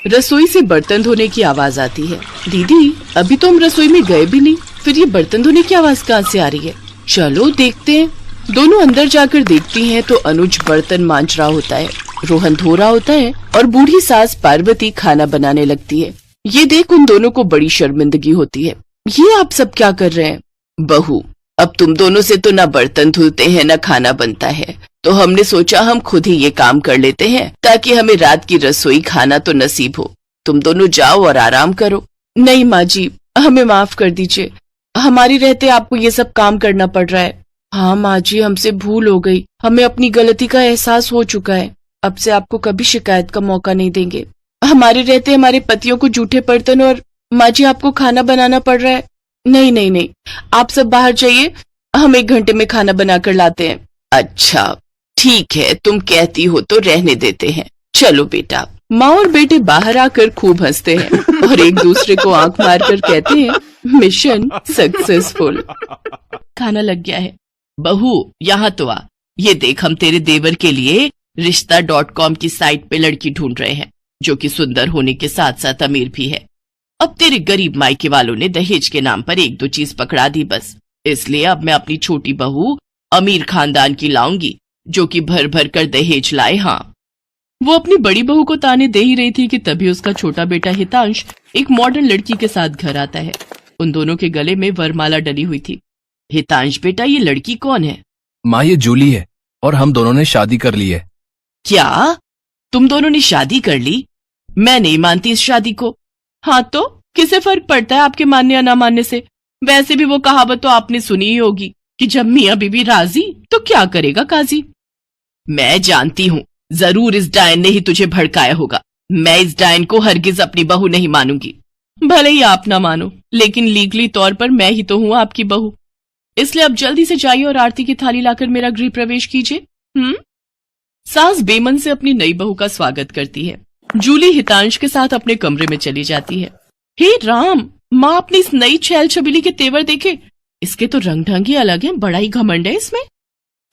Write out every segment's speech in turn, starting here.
रसोई से बर्तन धोने की आवाज आती है। दीदी, अभी तो हम रसोई में गए भी नहीं, फिर ये बर्तन धोने की आवाज कहाँ से आ रही है? चलो देखते हैं। दोनों अंदर जाकर देखती हैं तो अनुज बर्तन मांज रहा होता है, रोहन धो रहा होता है और बूढ़ी सास पार्वती खाना बनाने लगती है। ये देख उन दोनों को बड़ी शर्मिंदगी होती है। ये आप सब क्या कर रहे हैं? बहू, अब तुम दोनों से तो ना बर्तन धुलते हैं ना खाना बनता है, तो हमने सोचा हम खुद ही ये काम कर लेते हैं ताकि हमें रात की रसोई खाना तो नसीब हो। तुम दोनों जाओ और आराम करो। नहीं माँ जी, हमें माफ कर दीजिए, हमारी रहते आपको ये सब काम करना पड़ रहा है। हाँ माँ जी, हमसे भूल हो गई, हमें अपनी गलती का एहसास हो चुका है। अब से आपको कभी शिकायत का मौका नहीं देंगे। हमारे रहते हमारे पतियों को जूठे बर्तन और माँ जी आपको खाना बनाना पड़ रहा है। नहीं नहीं नहीं, आप सब बाहर जाइए, हम 1 घंटे में खाना बनाकर लाते हैं। अच्छा ठीक है, तुम कहती हो तो रहने देते हैं। चलो बेटा। माँ और बेटे बाहर आकर खूब हंसते हैं और एक दूसरे को आंख मारकर कहते हैं, मिशन सक्सेसफुल। खाना लग गया है। बहू यहाँ तो आ, ये देख हम तेरे देवर के लिए रिश्ता.com की साइट पे लड़की ढूंढ रहे हैं जो कि सुंदर होने के साथ साथ अमीर भी है। अब तेरे गरीब मायके वालों ने दहेज के नाम पर 1-2 चीज पकड़ा दी बस, इसलिए अब मैं अपनी छोटी बहू अमीर खानदान की लाऊंगी जो कि भर भर कर दहेज लाए। हाँ, वो अपनी बड़ी बहू को ताने दे ही रही थी कि तभी उसका छोटा बेटा हितांश एक मॉडर्न लड़की के साथ घर आता है। उन दोनों के गले में वरमाला डली हुई थी। हितांश बेटा, ये लड़की कौन है? माँ, ये जूली है और हम दोनों ने शादी कर ली है। क्या तुम दोनों ने शादी कर ली? मैं नहीं मानती इस शादी को। हाँ तो किसे फर्क पड़ता है आपके मानने या ना मानने से? वैसे भी वो कहावत तो आपने सुनी ही होगी कि जब मियाँ बीवी राजी तो क्या करेगा काजी। मैं जानती हूँ, जरूर इस डायन ने ही तुझे भड़काया होगा। मैं इस डायन को हरगिज अपनी बहू नहीं मानूंगी। भले ही आप ना मानो, लेकिन लीगली तौर पर मैं ही तो हूँ आपकी बहू। इसलिए अब जल्दी से जाइए और आरती की थाली लाकर मेरा गृह प्रवेश कीजिए। सास बेमन से अपनी नई बहू का स्वागत करती है। जूली हितांश के साथ अपने कमरे में चली जाती है। हे राम, माँ अपनी इस नई छैल छबीली के तेवर देखे, इसके तो रंग ढंग ही अलग है, बड़ा ही घमंड है इसमें।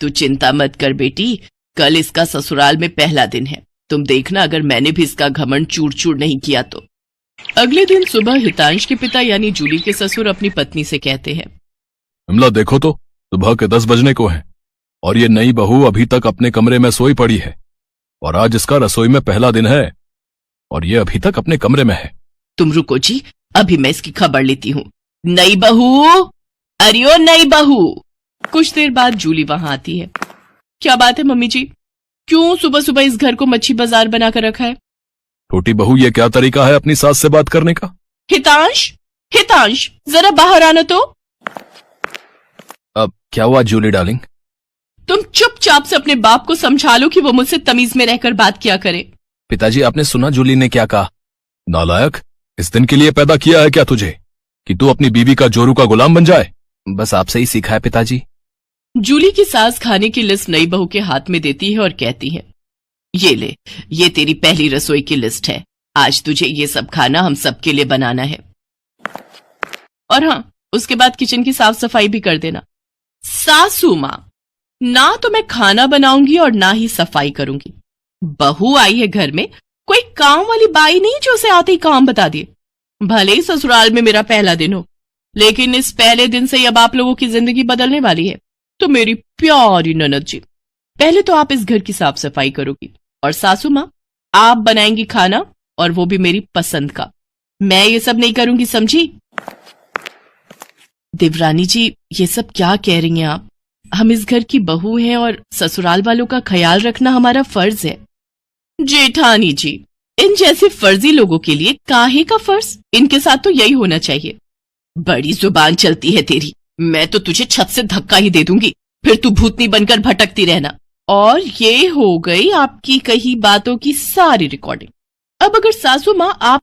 तू चिंता मत कर बेटी, कल इसका ससुराल में पहला दिन है, तुम देखना अगर मैंने भी इसका घमंड चूर चूर नहीं किया तो। अगले दिन सुबह हितांश के पिता यानी जूली के ससुर अपनी पत्नी से कहते हैं, विमला देखो तो, सुबह के 10 बजने को हैं और ये नई बहू अभी तक अपने कमरे में सोई पड़ी है और आज इसका रसोई में पहला दिन है और ये अभी तक अपने कमरे में है। तुम रुको जी, अभी मैं इसकी खबर लेती हूँ। नई बहू, अरे ओ नई बहू। कुछ देर बाद जूली वहां आती है। क्या बात है मम्मी जी, क्यों सुबह सुबह इस घर को मच्छी बाजार बनाकर रखा है? छोटी बहू, ये क्या तरीका है अपनी सास से बात करने का? हितांश, हितांश जरा बाहर आना तो। अब क्या हुआ जूली डार्लिंग? तुम चुपचाप से अपने बाप को समझा लो कि वो मुझसे तमीज में रहकर बात किया करे। पिताजी, आपने सुना जूली ने क्या कहा? नालायक, इस दिन के लिए पैदा किया है क्या तुझे कि तू अपनी बीवी का जोरू का गुलाम बन जाए? बस आपसे ही सीखा है पिताजी। जूली की सास खाने की लिस्ट नई बहू के हाथ में देती है और कहती है, ये ले, ये तेरी पहली रसोई की लिस्ट है। आज तुझे ये सब खाना हम सबके लिए बनाना है। और हाँ, उसके बाद किचन की साफ सफाई भी कर देना। सासू माँ, ना तो मैं खाना बनाऊंगी और ना ही सफाई करूंगी। बहू आई है घर में, कोई काम वाली बाई नहीं जो उसे आते ही काम बता दिए। भले ही ससुराल में मेरा पहला दिन हो, लेकिन इस पहले दिन से अब आप लोगों की जिंदगी बदलने वाली है। तो मेरी प्यारी ननद जी, पहले तो आप इस घर की साफ सफाई करोगी और सासू माँ आप बनाएंगी खाना, और वो भी मेरी पसंद का। मैं ये सब नहीं करूंगी, समझी? देवरानी जी, ये सब क्या कह रही हैं आप? हम इस घर की बहू हैं और ससुराल वालों का ख्याल रखना हमारा फर्ज है। जेठानी जी, इन जैसे फर्जी लोगों के लिए काहे का फर्ज? इनके साथ तो यही होना चाहिए। बड़ी जुबान चलती है तेरी, मैं तो तुझे छत से धक्का ही दे दूंगी, फिर तू भूतनी बनकर भटकती रहना। और ये हो गई आपकी कही बातों की सारी रिकॉर्डिंग। अब अगर सासू माँ आप